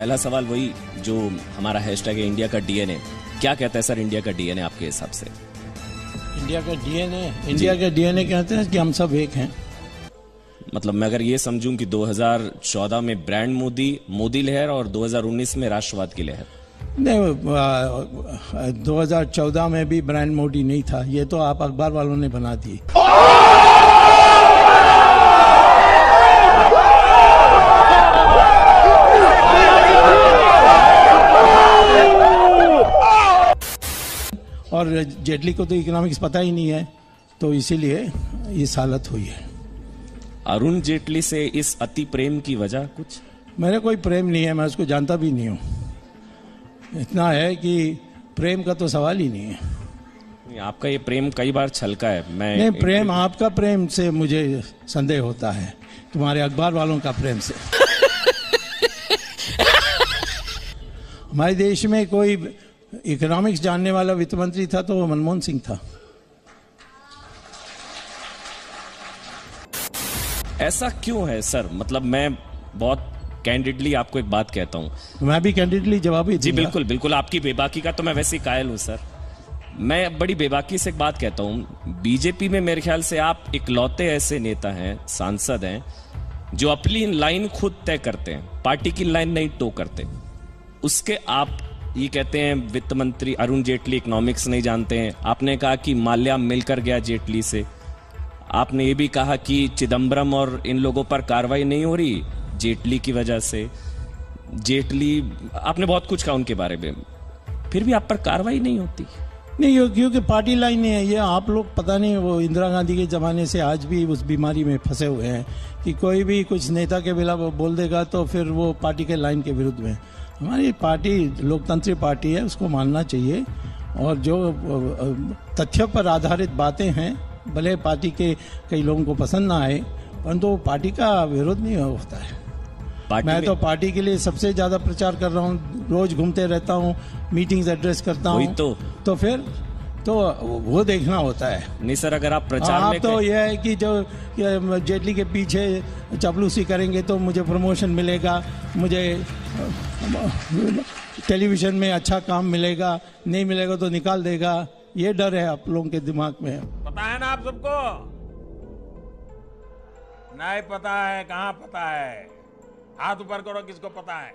पहला सवाल वही जो हमारा हैशटैग है इंडिया का डीएनए, क्या कहता है सर इंडिया का डीएनए आपके हिसाब से? इंडिया का डीएनए कहते हैं कि हम सब एक हैं। मतलब मैं अगर ये समझूं कि 2014 में ब्रांड मोदी लहर और 2019 में राष्ट्रवाद की लहर। नहीं, 2014 में भी ब्रांड मोदी नहीं था, ये तो आप अखबार वालों ने बना दी। और जेटली को तो इकोनॉमिक्स पता ही नहीं है, तो इसीलिए इस हालत हुई है। अरुण जेटली से इस अति प्रेम की वजह कुछ? मेरे कोई प्रेम नहीं है, मैं उसको जानता भी नहीं हूँ। इतना है कि प्रेम का तो सवाल ही नहीं है। आपका ये प्रेम कई बार छलका है। नहीं, प्रेम आपका प्रेम से मुझे संदेह होता है, तुम्हारे अखबार वालों का प्रेम से। हमारे देश में कोई इकोनॉमिक्स जानने वाला वित्त मंत्री था तो वो मनमोहन सिंह था। ऐसा क्यों है सर? मतलब मैं बहुत कैंडिडली आपको एक बात कहता हूं। मैं भी कैंडिडली जवाब ही जी बिल्कुल बिल्कुल, आपकी बेबाकी का तो मैं वैसे ही कायल हूं सर। मैं बड़ी बेबाकी से एक बात कहता हूं, बीजेपी में मेरे ख्याल से आप इकलौते ऐसे नेता हैं, सांसद हैं, जो अपनी लाइन खुद तय करते हैं, पार्टी की लाइन नहीं टो करते। उसके आप ये कहते हैं वित्त मंत्री अरुण जेटली इकोनॉमिक्स नहीं जानते हैं। आपने कहा कि माल्या मिलकर गया जेटली से। आपने ये भी कहा कि चिदम्बरम और इन लोगों पर कार्रवाई नहीं हो रही जेटली की वजह से। जेटली, आपने बहुत कुछ कहा उनके बारे में, फिर भी आप पर कार्रवाई नहीं होती। नहीं, क्योंकि पार्टी लाइन नहीं है। ये आप लोग पता नहीं, वो इंदिरा गांधी के जमाने से आज भी उस बीमारी में फंसे हुए हैं कि कोई भी कुछ नेता के बिना बोल देगा तो फिर वो पार्टी के लाइन के विरुद्ध में। हमारी पार्टी लोकतांत्रिक पार्टी है, उसको मानना चाहिए। और जो तथ्यों पर आधारित बातें हैं, भले पार्टी के कई लोगों को पसंद ना आए, परंतु वो पार्टी का विरोध नहीं होता है। मैं तो पार्टी के लिए सबसे ज्यादा प्रचार कर रहा हूँ, रोज घूमते रहता हूँ, मीटिंग्स एड्रेस करता हूँ। तो फिर तो वो देखना होता है। नहीं सर, अगर आप प्रचार में तो यह है कि जो जेटली के पीछे चापलूसी करेंगे तो मुझे प्रमोशन मिलेगा, मुझे टेलीविजन में अच्छा काम मिलेगा, नहीं मिलेगा तो निकाल देगा। ये डर है आप लोगों के दिमाग में। पता है ना आप सबको? नहीं पता है? कहाँ पता है? हाथ ऊपर करो, किसको पता है?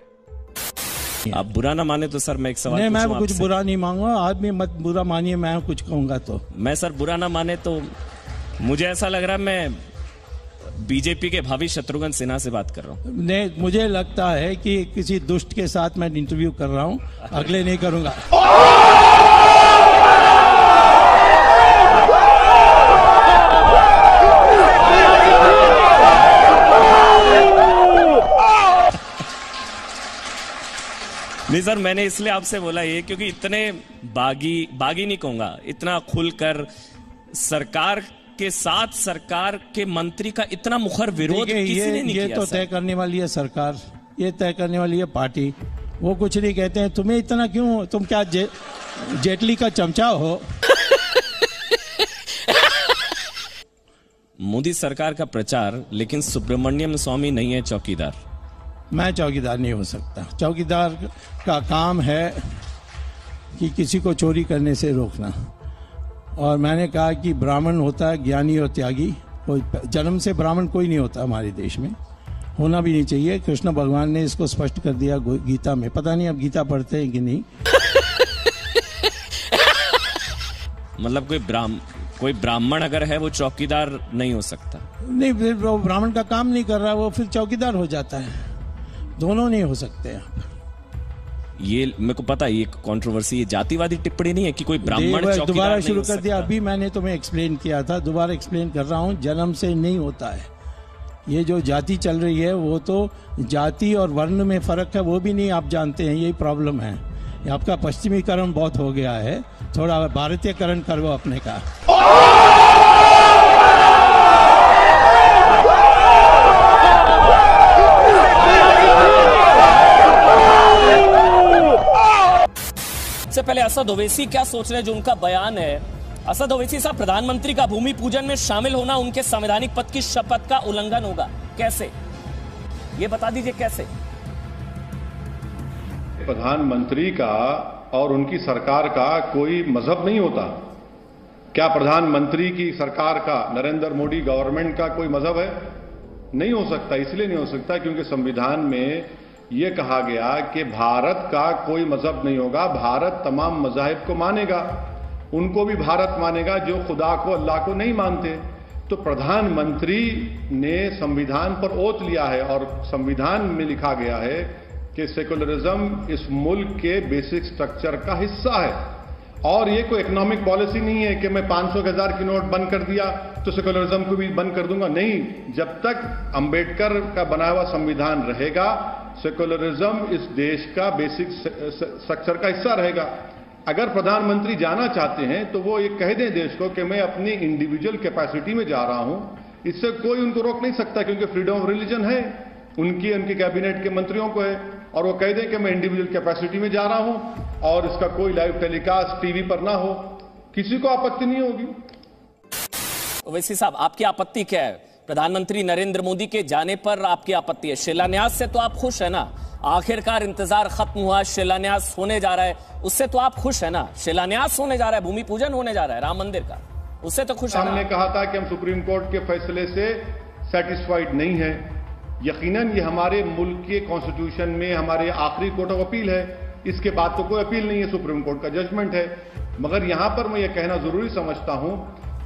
आप बुरा ना माने तो सर मैं एक सवाल नहीं, मैं कुछ बुरा नहीं मांगूंगा, आदमी मत बुरा मानिए, मैं कुछ कहूंगा तो। मैं सर बुरा ना माने तो मुझे ऐसा लग रहा है मैं बीजेपी के भावी शत्रुघ्न सिन्हा से बात कर रहा हूँ। नहीं, मुझे लगता है कि किसी दुष्ट के साथ मैं इंटरव्यू कर रहा हूँ, अगले नहीं करूंगा। नहीं सर, मैंने इसलिए आपसे बोला ये क्योंकि इतने बागी नहीं कहूंगा, इतना खुलकर सरकार के साथ सरकार के मंत्री का इतना मुखर विरोध किसी ने नहीं किया। ये तो तय करने वाली है सरकार, ये तय करने वाली है पार्टी। वो कुछ नहीं कहते हैं। तुम्हें इतना क्यों? तुम क्या जेटली का चमचा हो? मोदी सरकार का प्रचार, लेकिन सुब्रमण्यम स्वामी नहीं है चौकीदार। मैं चौकीदार नहीं हो सकता। चौकीदार का काम है कि किसी को चोरी करने से रोकना। और मैंने कहा कि ब्राह्मण होता है ज्ञानी और त्यागी, कोई जन्म से ब्राह्मण कोई नहीं होता हमारे देश में, होना भी नहीं चाहिए। कृष्ण भगवान ने इसको स्पष्ट कर दिया गीता में। पता नहीं अब गीता पढ़ते हैं कि नहीं। मतलब कोई ब्राह्मण अगर है वो चौकीदार नहीं हो सकता? नहीं, फिर वो ब्राह्मण का काम नहीं कर रहा, वो फिर चौकीदार हो जाता है। दोनों नहीं हो सकते। ये मेरे को पता है, ये कंट्रोवर्सी, ये जातिवादी टिप्पणी नहीं है कि कोई ब्राह्मण चौकीदार दोबारा शुरू कर दिया। अभी मैंने तुम्हें एक्सप्लेन किया था, दोबारा एक्सप्लेन कर रहा हूँ। जन्म से नहीं होता है। ये जो जाति चल रही है वो तो जाति और वर्ण में फर्क है, वो भी नहीं आप जानते हैं। यही प्रॉब्लम है। आपका पश्चिमीकरण बहुत हो गया है, थोड़ा भारतीयकरण करो अपने का। सबसे पहले असद ओवैसी क्या सोच रहे हैं, जो उनका बयान है। असद ओवैसी साहब, प्रधानमंत्री का भूमि पूजन में शामिल होना उनके संवैधानिक पद की शपथ का उल्लंघन होगा। कैसे, ये बता दीजिए कैसे? प्रधानमंत्री का और उनकी सरकार का कोई मजहब नहीं होता। क्या प्रधानमंत्री की सरकार का, नरेंद्र मोदी गवर्नमेंट का कोई मजहब है? नहीं हो सकता। इसलिए नहीं हो सकता क्योंकि संविधान में यह कहा गया कि भारत का कोई मजहब नहीं होगा, भारत तमाम मजाहिब को मानेगा, उनको भी भारत मानेगा जो खुदा को, अल्लाह को नहीं मानते। तो प्रधानमंत्री ने संविधान पर ओथ लिया है और संविधान में लिखा गया है कि सेकुलरिज्म इस मुल्क के बेसिक स्ट्रक्चर का हिस्सा है। और ये कोई इकोनॉमिक पॉलिसी नहीं है कि मैं 500 के 1000 की नोट बंद कर दिया तो सेकुलरिज्म को भी बंद कर दूंगा। नहीं, जब तक अंबेडकर का बनाया हुआ संविधान रहेगा, सेकुलरिज्म इस देश का बेसिक स्ट्रक्चर का हिस्सा रहेगा। अगर प्रधानमंत्री जाना चाहते हैं तो वो ये कह दें देश को कि मैं अपनी इंडिविजुअल कैपेसिटी में जा रहा हूं, इससे कोई उनको रोक नहीं सकता क्योंकि फ्रीडम ऑफ रिलीजन है उनके कैबिनेट के मंत्रियों को है। और वो कह दें कि मैं इंडिविजुअल कैपेसिटी में जा रहा हूं और इसका कोई लाइव टेलीकास्ट टीवी पर ना हो, किसी को आपत्ति नहीं होगी। ओवैसी साहब, आपकी आपत्ति क्या है? प्रधानमंत्री नरेंद्र मोदी के जाने पर आपकी आपत्ति है, शिलान्यास से तो आप खुश है ना? आखिरकार इंतजार खत्म हुआ, शिलान्यास होने जा रहा है, उससे तो आप खुश है ना? शिलान्यास होने जा रहा है, भूमि पूजन होने जा रहा है राम मंदिर का, उससे तो खुश है ना? हमने कहा था कि हम सुप्रीम कोर्ट के फैसले से सेटिस्फाइड नहीं है। यकीनन ये हमारे मुल्क के कॉन्स्टिट्यूशन में हमारे आखिरी कोर्ट ऑफ अपील है, इसके बाद तो कोई अपील नहीं है, सुप्रीम कोर्ट का जजमेंट है। मगर यहां पर मैं ये कहना जरूरी समझता हूं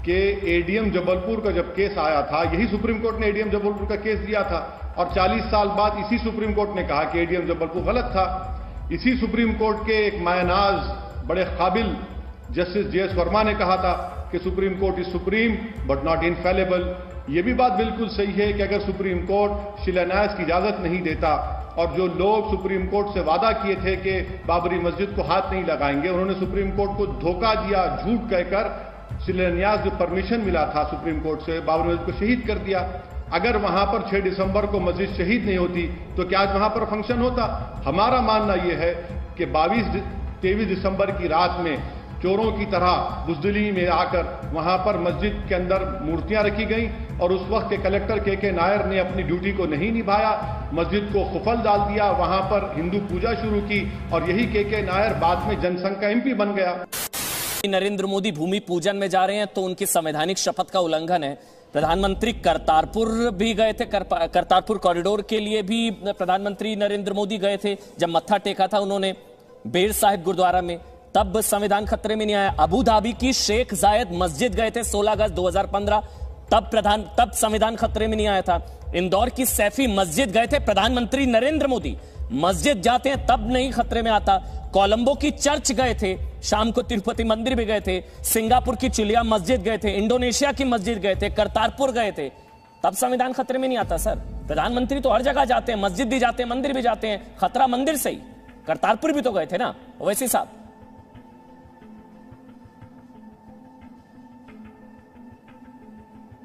कि एडीएम जबलपुर का जब केस आया था, यही सुप्रीम कोर्ट ने एडीएम जबलपुर का केस दिया था और 40 साल बाद इसी सुप्रीम कोर्ट ने कहा कि एडीएम जबलपुर गलत था। इसी सुप्रीम कोर्ट के एक मायनाज बड़े काबिल जस्टिस जेएस वर्मा ने कहा था कि supreme court is supreme but not infallible. यह भी बात बिल्कुल सही है कि अगर सुप्रीम कोर्ट शिलान्यास की इजाजत नहीं देता और जो लोग सुप्रीम कोर्ट से वादा किए थे कि बाबरी मस्जिद को हाथ नहीं लगाएंगे, उन्होंने सुप्रीम कोर्ट को धोखा दिया, झूठ कहकर शिलान्यास जो परमिशन मिला था सुप्रीम कोर्ट से, बाबरी मस्जिद को शहीद कर दिया। अगर वहां पर 6 दिसंबर को मस्जिद शहीद नहीं होती तो क्या आज वहां पर फंक्शन होता? हमारा मानना यह है कि 22-23 दिसंबर की रात में चोरों की तरह बुजदिली में आकर वहां पर मस्जिद के अंदर मूर्तियां रखी गई और उस वक्त के कलेक्टर के नायर ने अपनी ड्यूटी को नहीं निभाया, मस्जिद को खुफल डाल दिया, वहां पर हिंदू पूजा शुरू की और यही के नायर बाद में जनसंघ का एमपी बन गया। नरेंद्र मोदी भूमि पूजन में जा रहे हैं तो उनकी संवैधानिक शपथ का उल्लंघन है। प्रधानमंत्री करतारपुर भी गए थे, करतारपुर कॉरिडोर के लिए भी प्रधानमंत्री नरेंद्र मोदी गए थे। जब मत्था टेका था उन्होंने बेर साहिब गुरुद्वारा में, तब संविधान खतरे में नहीं आया। अबू धाबी की शेख जायद मस्जिद गए थे 16 अगस्त 2015, तब संविधान खतरे में नहीं आया था। इंदौर की सैफी मस्जिद गए थे प्रधानमंत्री नरेंद्र मोदी, मस्जिद जाते हैं तब नहीं खतरे में आता। कोलंबो की चर्च गए थे, शाम को तिरुपति मंदिर भी गए थे, सिंगापुर की चिलिया मस्जिद गए थे, इंडोनेशिया की मस्जिद गए थे, करतारपुर गए थे, तब संविधान खतरे में नहीं आता। सर, प्रधानमंत्री तो हर जगह जाते हैं, मस्जिद भी जाते हैं, मंदिर भी जाते हैं, खतरा मंदिर से ही। करतारपुर भी तो गए थे ना ओवैसी साहब।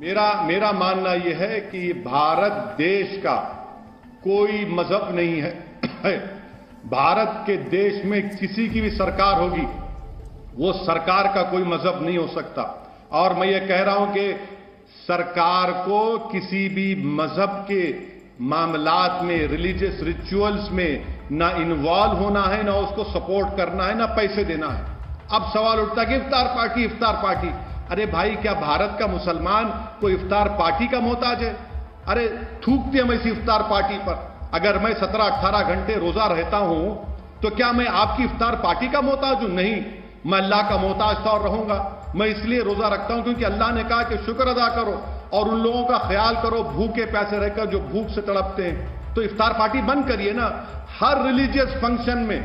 मेरा मानना यह है कि भारत देश का कोई मजहब नहीं है। भारत के देश में किसी की भी सरकार होगी, वो सरकार का कोई मजहब नहीं हो सकता। और मैं ये कह रहा हूं कि सरकार को किसी भी मजहब के मामलात में, रिलीजियस रिचुअल्स में ना इन्वॉल्व होना है, ना उसको सपोर्ट करना है, ना पैसे देना है। अब सवाल उठता है कि इफ्तार पार्टी। अरे भाई, क्या भारत का मुसलमान कोई इफ्तार पार्टी का मोहताज है? अरे थूकते हम ऐसी इफ्तार पार्टी पर। अगर मैं 17-18 घंटे रोजा रहता हूं तो क्या मैं आपकी इफ्तार पार्टी का मोहताज हूं? नहीं, मैं अल्लाह का मोहताज था और रहूंगा। मैं इसलिए रोजा रखता हूं क्योंकि अल्लाह ने कहा कि शुक्र अदा करो और उन लोगों का ख्याल करो भूखे प्यासे रहकर जो भूख से तड़पते हैं। तो इफ्तार पार्टी बंद करिए ना। हर रिलीजियस फंक्शन में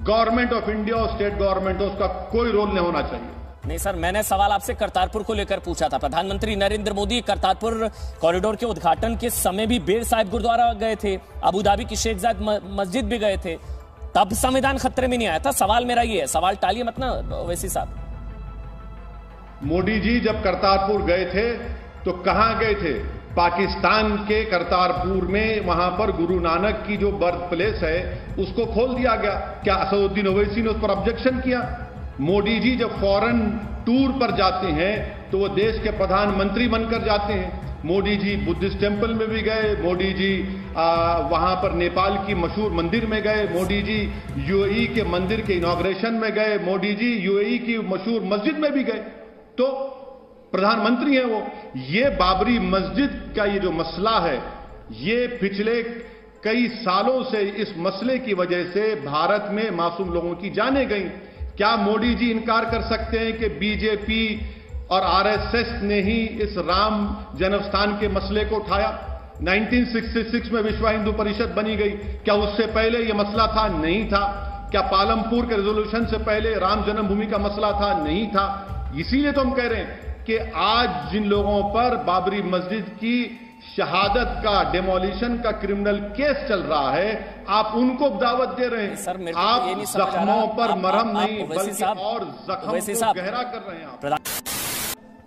गवर्नमेंट ऑफ इंडिया और स्टेट गवर्नमेंट हो, उसका कोई रोल नहीं होना चाहिए। नहीं सर, मैंने सवाल आपसे करतारपुर को लेकर पूछा था। प्रधानमंत्री नरेंद्र मोदी करतारपुर कॉरिडोर के उद्घाटन के समय भी बेर साहिब गुरुद्वारा गए थे, अबू धाबी की शेख जायद मस्जिद भी गए थे, तब संविधान खतरे में नहीं आया था। सवाल मेरा ये है, सवाल टालिए मत ना ओवैसी साहब। मोदी जी जब करतारपुर गए थे तो कहां गए थे? पाकिस्तान के करतारपुर में, वहां पर गुरु नानक की जो बर्थ प्लेस है उसको खोल दिया गया। क्या असदुद्दीन ओवैसी ने उस पर ऑब्जेक्शन किया? मोदी जी जब फॉरेन टूर पर जाते हैं तो वो देश के प्रधानमंत्री बनकर जाते हैं। मोदी जी बुद्धिस्ट टेम्पल में भी गए, मोदी जी वहां पर नेपाल की मशहूर मंदिर में गए, मोदी जी यूएई के मंदिर के इनॉग्रेशन में गए, मोदी जी यूएई की मशहूर मस्जिद में भी गए। तो प्रधानमंत्री हैं वो। ये बाबरी मस्जिद का ये जो मसला है, ये पिछले कई सालों से इस मसले की वजह से भारत में मासूम लोगों की जानें गई। क्या मोदी जी इनकार कर सकते हैं कि बीजेपी और आरएसएस ने ही इस राम जन्मस्थान के मसले को उठाया? 1966 में विश्व हिंदू परिषद बनी गई, क्या उससे पहले यह मसला था? नहीं था। क्या पालमपुर के रेजोल्यूशन से पहले राम जन्मभूमि का मसला था? नहीं था। इसीलिए तो हम कह रहे हैं कि आज जिन लोगों पर बाबरी मस्जिद की शहादत का, डेमोलिशन का क्रिमिनल केस चल रहा है, आप उनको दावत दे रहे हैं। सर, आप जख्मों पर मरहम नहीं बल्कि और जख्म को गहरा कर रहे हैं। आप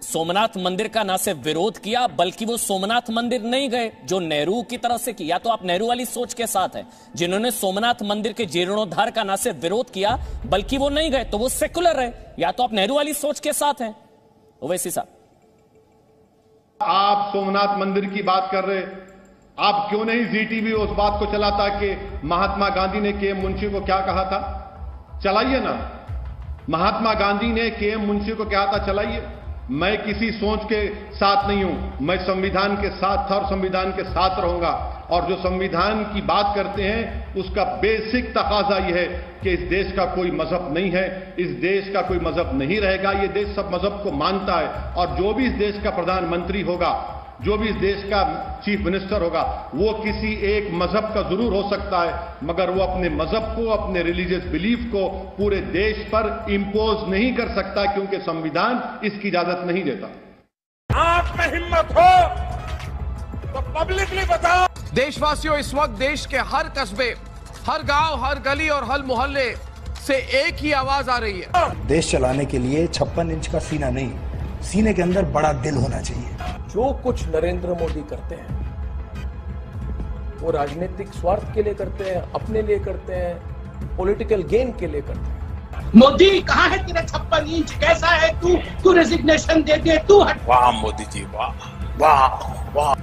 सोमनाथ मंदिर का ना सिर्फ विरोध किया, बल्कि वो सोमनाथ मंदिर नहीं गए जो नेहरू की तरफ से किया। तो आप नेहरू वाली सोच के साथ हैं, जिन्होंने सोमनाथ मंदिर के जीर्णोद्धार का ना सिर्फ विरोध किया बल्कि वो नहीं गए, तो वो सेकुलर है। या तो आप नेहरू वाली सोच के साथ हैं। ओवैसी साहब, आप सोमनाथ मंदिर की बात कर रहे, आप क्यों नहीं जी टीवी उस बात को चलाता कि महात्मा गांधी ने के एम मुंशी को क्या कहा था? चलाइए ना। महात्मा गांधी ने के एम मुंशी को क्या था, चलाइए। मैं किसी सोच के साथ नहीं हूं, मैं संविधान के साथ था और संविधान के साथ रहूंगा। और जो संविधान की बात करते हैं उसका बेसिक तकाजा यह है कि इस देश का कोई मजहब नहीं है, इस देश का कोई मजहब नहीं रहेगा, ये देश सब मजहब को मानता है। और जो भी इस देश का प्रधानमंत्री होगा, जो भी इस देश का चीफ मिनिस्टर होगा, वो किसी एक मजहब का जरूर हो सकता है, मगर वो अपने मजहब को, अपने रिलीजियस बिलीफ को पूरे देश पर इंपोज नहीं कर सकता, क्योंकि संविधान इसकी इजाजत नहीं देता। आप में हिम्मत हो तो पब्लिकली बताओ। देशवासियों, इस वक्त देश के हर कस्बे, हर गांव, हर गली और हर मोहल्ले से एक ही आवाज आ रही है। देश चलाने के लिए 56 इंच का सीना नहीं, सीने के अंदर बड़ा दिल होना चाहिए। जो कुछ नरेंद्र मोदी करते हैं वो राजनीतिक स्वार्थ के लिए करते हैं, अपने लिए करते हैं, पॉलिटिकल गेन के लिए करते हैं। मोदी कहाँ है तेरा 56 इंच? कैसा है तू? तू रेजिग्नेशन दे दे, तू हट। वाह मोदी जी, वाह वाह वाह।